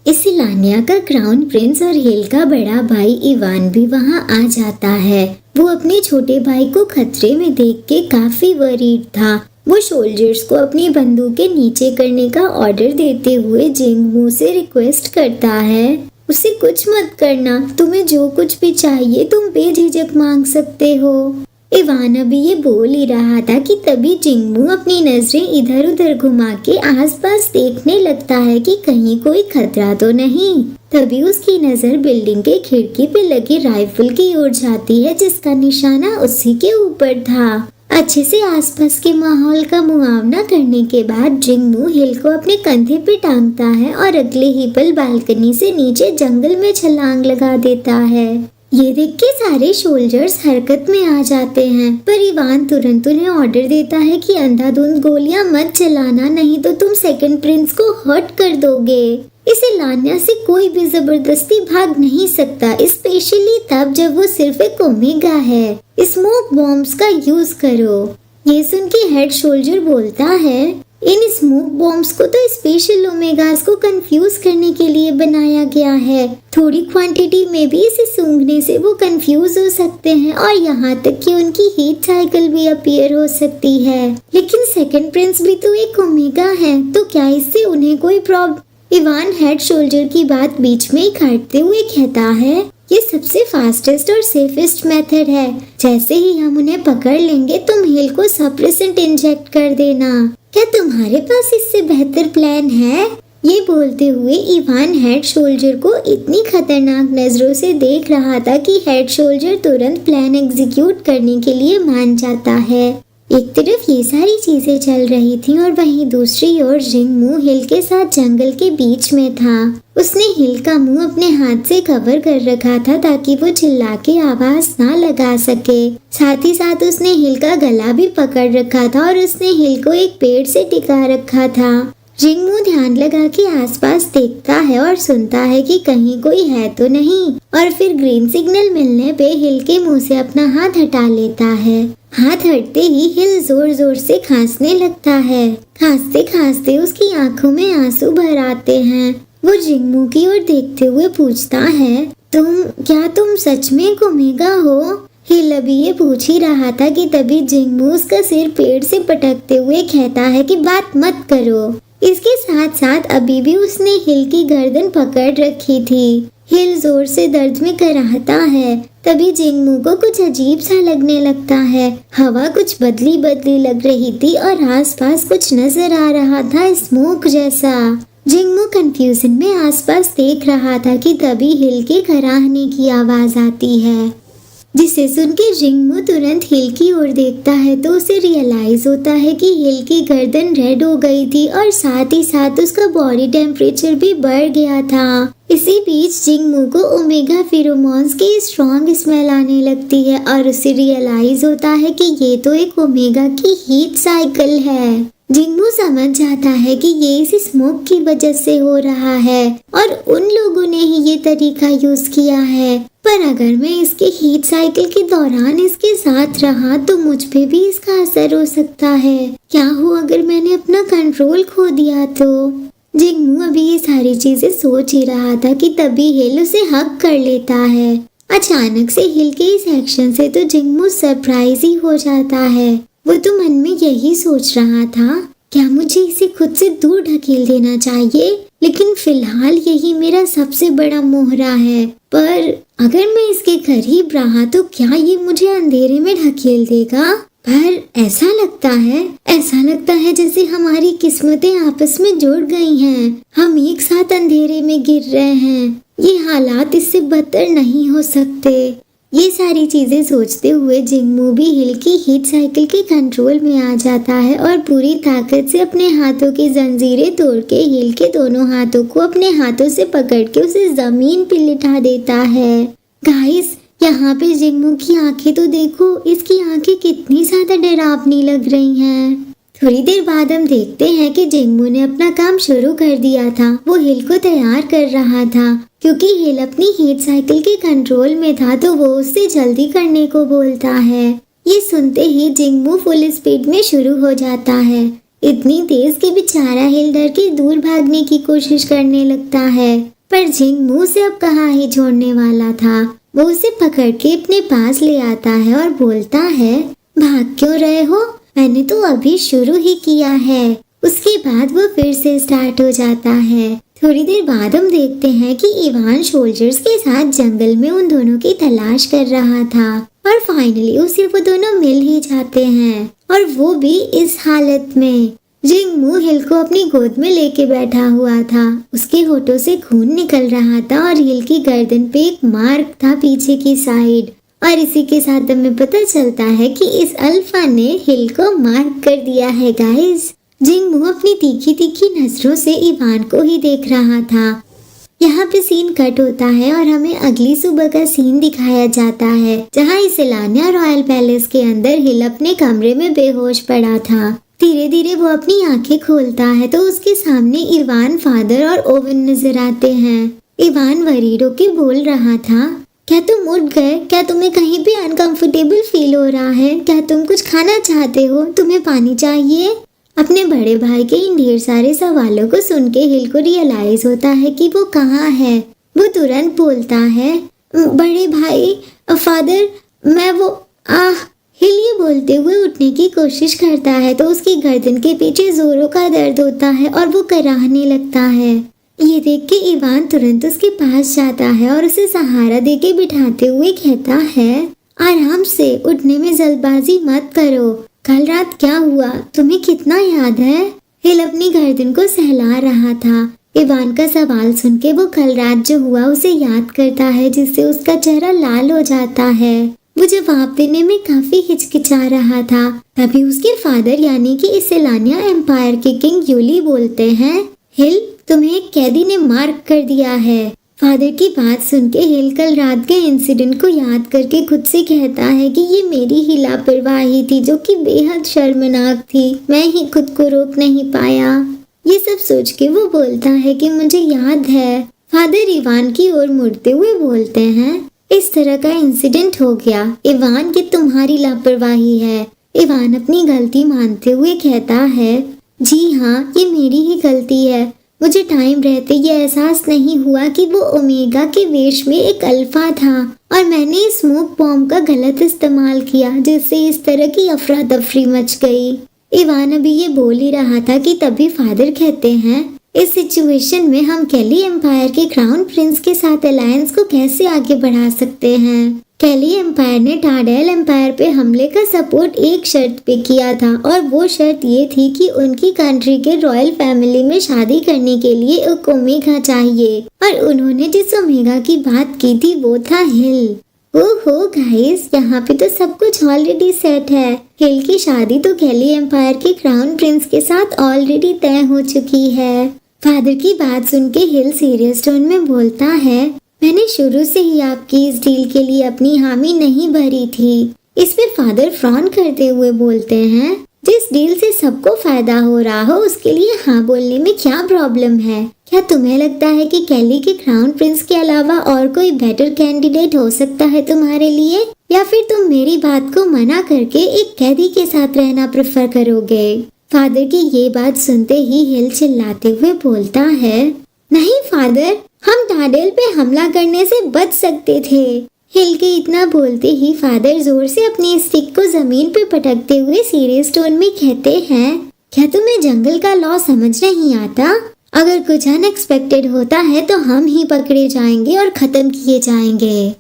इसे लान्या का crown Prince और हिल का बड़ा भाई इवान भी वहाँ आ जाता है। वो अपने छोटे भाई को खतरे में देख के काफी वरीड था। वो सोल्जर्स को अपनी बंदूकें नीचे करने का ऑर्डर देते हुए जिंगमू से रिक्वेस्ट करता है, उसे कुछ मत करना, तुम्हें जो कुछ भी चाहिए तुम बेझिझक मांग सकते हो। इवान अभी ये बोल ही रहा था कि तभी जिंगमू अपनी नजरें इधर उधर घुमा के आसपास देखने लगता है कि कहीं कोई खतरा तो नहीं। तभी उसकी नजर बिल्डिंग के खिड़की पे लगी राइफल की ओर जाती है जिसका निशाना उसी के ऊपर था। अच्छे से आसपास के माहौल का मुआवना करने के बाद जिंगमू हिल को अपने कंधे पे टांगता है और अगले ही पल बालकनी से नीचे जंगल में छलांग लगा देता है। ये देख के सारे सोल्जर्स हरकत में आ जाते हैं, पर इवान तुरंत उन्हें ऑर्डर देता है कि अंधाधुंध गोलियां मत चलाना, नहीं तो तुम सेकंड प्रिंस को हर्ट कर दोगे। इसे लान्या से कोई भी जबरदस्ती भाग नहीं सकता, स्पेशली तब जब वो सिर्फ एक ओमेगा है। स्मोक बॉम्ब्स का यूज करो। ये सुन के हेड सोल्जर बोलता है, इन स्मोक बॉम्ब्स को तो स्पेशल ओमेगास को कंफ्यूज करने के लिए बनाया गया है। थोड़ी क्वांटिटी में भी इसे सूंघने से वो कंफ्यूज हो सकते हैं और यहाँ तक कि उनकी हीट साइकिल भी अपीयर हो सकती है। लेकिन सेकंड प्रिंस भी तो एक ओमेगा है, तो क्या इससे उन्हें कोई प्रॉब्लम? इवान हेड सोल्जर की बात बीच में ही काटते हुए कहता है, ये सबसे फास्टेस्ट और सेफेस्ट मेथड है। जैसे ही हम उन्हें पकड़ लेंगे तुम हिल को सप्रेसेंट इंजेक्ट कर देना। क्या तुम्हारे पास इससे बेहतर प्लान है? ये बोलते हुए इवान हेड सोल्जर को इतनी खतरनाक नजरों से देख रहा था कि हेड सोल्जर तुरंत प्लान एग्जीक्यूट करने के लिए मान जाता है। एक तरफ ये सारी चीजें चल रही थी और वहीं दूसरी ओर जिंगमू हिल के साथ जंगल के बीच में था। उसने हिल का मुंह अपने हाथ से कवर कर रखा था ताकि वो चिल्ला के आवाज ना लगा सके। साथ ही साथ उसने हिल का गला भी पकड़ रखा था और उसने हिल को एक पेड़ से टिका रखा था। जिंगमू ध्यान लगा के आसपास देखता है और सुनता है कि कहीं कोई है तो नहीं, और फिर ग्रीन सिग्नल मिलने पे हिल के मुंह से अपना हाथ हटा लेता है। हाथ हटते ही हिल जोर जोर से खांसने लगता है। खांसते खांसते उसकी आंखों में आंसू भर आते हैं। वो जिंगमू की ओर देखते हुए पूछता है, तुम सच में एक ओमेगा हो? हिल अभी ये पूछ ही रहा था कि तभी जिंगमू उसका सिर पेड़ से पटकते हुए कहता है कि बात मत करो। इसके साथ साथ अभी भी उसने हिल की गर्दन पकड़ रखी थी। हिल जोर से दर्द में कराहता है। तभी जिंगमू को कुछ अजीब सा लगने लगता है। हवा कुछ बदली बदली लग रही थी और आसपास कुछ नजर आ रहा था स्मोक जैसा। जिंगमू कंफ्यूजन में आसपास देख रहा था कि तभी हिल के कराहने की आवाज आती है, जिसे सुन के जिंगमू तुरंत हिल की ओर देखता है तो उसे रियलाइज होता है कि हिल की गर्दन रेड हो गई थी और साथ ही साथ उसका बॉडी टेम्परेचर भी बढ़ गया था। इसी बीच जिंगमू को ओमेगा फेरोमोन्स की स्ट्रॉन्ग स्मेल आने लगती है और उसे रियलाइज होता है कि ये तो एक ओमेगा की हीट साइकिल है। जिंगमू समझ जाता है कि ये इस स्मोक की वजह से हो रहा है और उन लोगों ने ही ये तरीका यूज किया है। पर अगर मैं इसके हीट साइकिल के दौरान इसके साथ रहा तो मुझ पे भी इसका असर हो सकता है। क्या हो अगर मैंने अपना कंट्रोल खो दिया तो? जिंगमू अभी ये सारी चीजें सोच ही रहा था कि तभी हिल उसे हक कर लेता है। अचानक से हिल के इस एक्शन से तो जिंगमू सरप्राइज ही हो जाता है। वो तो मन में यही सोच रहा था, क्या मुझे इसे खुद से दूर ढकेल देना चाहिए? लेकिन फिलहाल यही मेरा सबसे बड़ा मोहरा है। पर अगर मैं इसके करीब रहा तो क्या ये मुझे अंधेरे में ढकेल देगा? पर ऐसा लगता है जैसे हमारी किस्मतें आपस में जुड़ गई हैं। हम एक साथ अंधेरे में गिर रहे हैं। ये हालात इससे बदतर नहीं हो सकते। ये सारी चीजें सोचते हुए जिंगमू भी हिल की हीट साइकिल के कंट्रोल में आ जाता है और पूरी ताकत से अपने हाथों की जंजीरें तोड़ के हिल के दोनों हाथों को अपने हाथों से पकड़ के उसे जमीन पे लिटा देता है। गाइस, यहाँ पे जिंगमू की आंखें तो देखो, इसकी आंखें कितनी ज्यादा डरावनी लग रही हैं। थोड़ी देर बाद हम देखते हैं कि जिंगमू ने अपना काम शुरू कर दिया था। वो हिल को तैयार कर रहा था। क्योंकि हिल अपनी हीट साइकिल के कंट्रोल में था तो वो उससे जल्दी करने को बोलता है। ये सुनते ही जिंगमू फुल स्पीड में शुरू हो जाता है, इतनी तेज कि बेचारा हिल डर के दूर भागने की कोशिश करने लगता है। पर जिंगमू उसे अब कहाँ ही छोड़ने वाला था। वो उसे पकड़ के अपने पास ले आता है और बोलता है, भाग क्यों रहे हो, मैंने तो अभी शुरू ही किया है। उसके बाद वो फिर से स्टार्ट हो जाता है। थोड़ी देर बाद हम देखते हैं कि इवान सोल्जर्स के साथ जंगल में उन दोनों की तलाश कर रहा था और फाइनली उसे वो दोनों मिल ही जाते हैं, और वो भी इस हालत में। जिंगमू हिल को अपनी गोद में लेके बैठा हुआ था। उसके होठों से खून निकल रहा था और हिल की गर्दन पे एक मार्क था पीछे की साइड। और इसी के साथ हमें पता चलता है कि इस अल्फा ने हिल को मार्क कर दिया है गाइस। जिंगमू अपनी तीखी तीखी नजरों से इवान को ही देख रहा था। यहाँ पे सीन कट होता है और हमें अगली सुबह का सीन दिखाया जाता है, जहाँ इसेलानिया रॉयल पैलेस के अंदर हिल अपने कमरे में बेहोश पड़ा था। धीरे धीरे वो अपनी आंखें खोलता है तो उसके सामने इवान, फादर और ओवन नजर आते हैं। इवान वरीड होके बोल रहा था, क्या तुम उठ गए? क्या तुम्हें कहीं भी अनकंफर्टेबल फील हो रहा है? क्या तुम कुछ खाना चाहते हो? तुम्हें पानी चाहिए? अपने बड़े भाई के इन ढेर सारे सवालों को सुन के हिल को रियलाइज होता है कि वो कहाँ है। वो तुरंत बोलता है, बड़े भाई, फादर, मैं वो हिल ये बोलते हुए उठने की कोशिश करता है तो उसकी गर्दन के पीछे जोरों का दर्द होता है और वो कराहने लगता है। ये देख के इवान तुरंत उसके पास जाता है और उसे सहारा देके बिठाते हुए कहता है, आराम से, उठने में जल्दबाजी मत करो। कल रात क्या हुआ तुम्हें कितना याद है? हिल अपनी गर्दन को सहला रहा था। इवान का सवाल सुन के वो कल रात जो हुआ उसे याद करता है, जिससे उसका चेहरा लाल हो जाता है। वो जवाब देने में काफी हिचकिचा रहा था। तभी उसके फादर यानी कि इसेलानिया एम्पायर के किंग यूली बोलते हैं, हिल, तुम्हें एक कैदी ने मार्क कर दिया है। फादर की बात सुन के हिल कल रात के इंसिडेंट को याद करके खुद से कहता है कि ये मेरी ही लापरवाही थी जो कि बेहद शर्मनाक थी। मैं ही खुद को रोक नहीं पाया। ये सब सोच के वो बोलता है कि मुझे याद है। फादर इवान की ओर मुड़ते हुए बोलते हैं, इस तरह का इंसिडेंट हो गया इवान, ये तुम्हारी लापरवाही है। इवान अपनी गलती मानते हुए कहता है, जी हाँ, ये मेरी ही गलती है। मुझे टाइम रहते ये एहसास नहीं हुआ कि वो ओमेगा के वेश में एक अल्फा था और मैंने स्मोक बॉम्ब का गलत इस्तेमाल किया, जिससे इस तरह की अफरा तफरी मच गई। इवान अभी ये बोल ही रहा था कि तभी फादर कहते हैं, इस सिचुएशन में हम केली एम्पायर के क्राउन प्रिंस के साथ अलायंस को कैसे आगे बढ़ा सकते हैं? केली एम्पायर ने टाडेल एम्पायर पे हमले का सपोर्ट एक शर्त पे किया था और वो शर्त ये थी कि उनकी कंट्री के रॉयल फैमिली में शादी करने के लिए एक ओमेगा चाहिए, और उन्होंने जिस ओमेगा की बात की थी वो था हिल। ओहो गाइस, यहाँ पे तो सब कुछ ऑलरेडी सेट है। हिल की शादी तो केली एम्पायर के क्राउन प्रिंस के साथ ऑलरेडी तय हो चुकी है। फादर की बात सुन के हिल सीरियस टोन में बोलता है, मैंने शुरू से ही आपकी इस डील के लिए अपनी हामी नहीं भरी थी। इस पे फादर फ्रॉन करते हुए बोलते हैं, जिस डील से सबको फायदा हो रहा हो उसके लिए हाँ बोलने में क्या प्रॉब्लम है? क्या तुम्हें लगता है कि केली के क्राउन प्रिंस के अलावा और कोई बेटर कैंडिडेट हो सकता है तुम्हारे लिए, या फिर तुम मेरी बात को मना करके एक कैदी के साथ रहना प्रेफर करोगे? फादर की ये बात सुनते ही हिल चिल्लाते हुए बोलता है, नहीं फादर, हम टाडेल पे हमला करने से बच सकते थे। हिल के इतना बोलते ही फादर जोर से अपनी स्टिक को जमीन पे पटकते हुए सीरियस टोन में कहते हैं, क्या तुम्हें जंगल का लॉ समझ नहीं आता? अगर कुछ अनएक्सपेक्टेड होता है तो हम ही पकड़े जाएंगे और खत्म किए जाएंगे।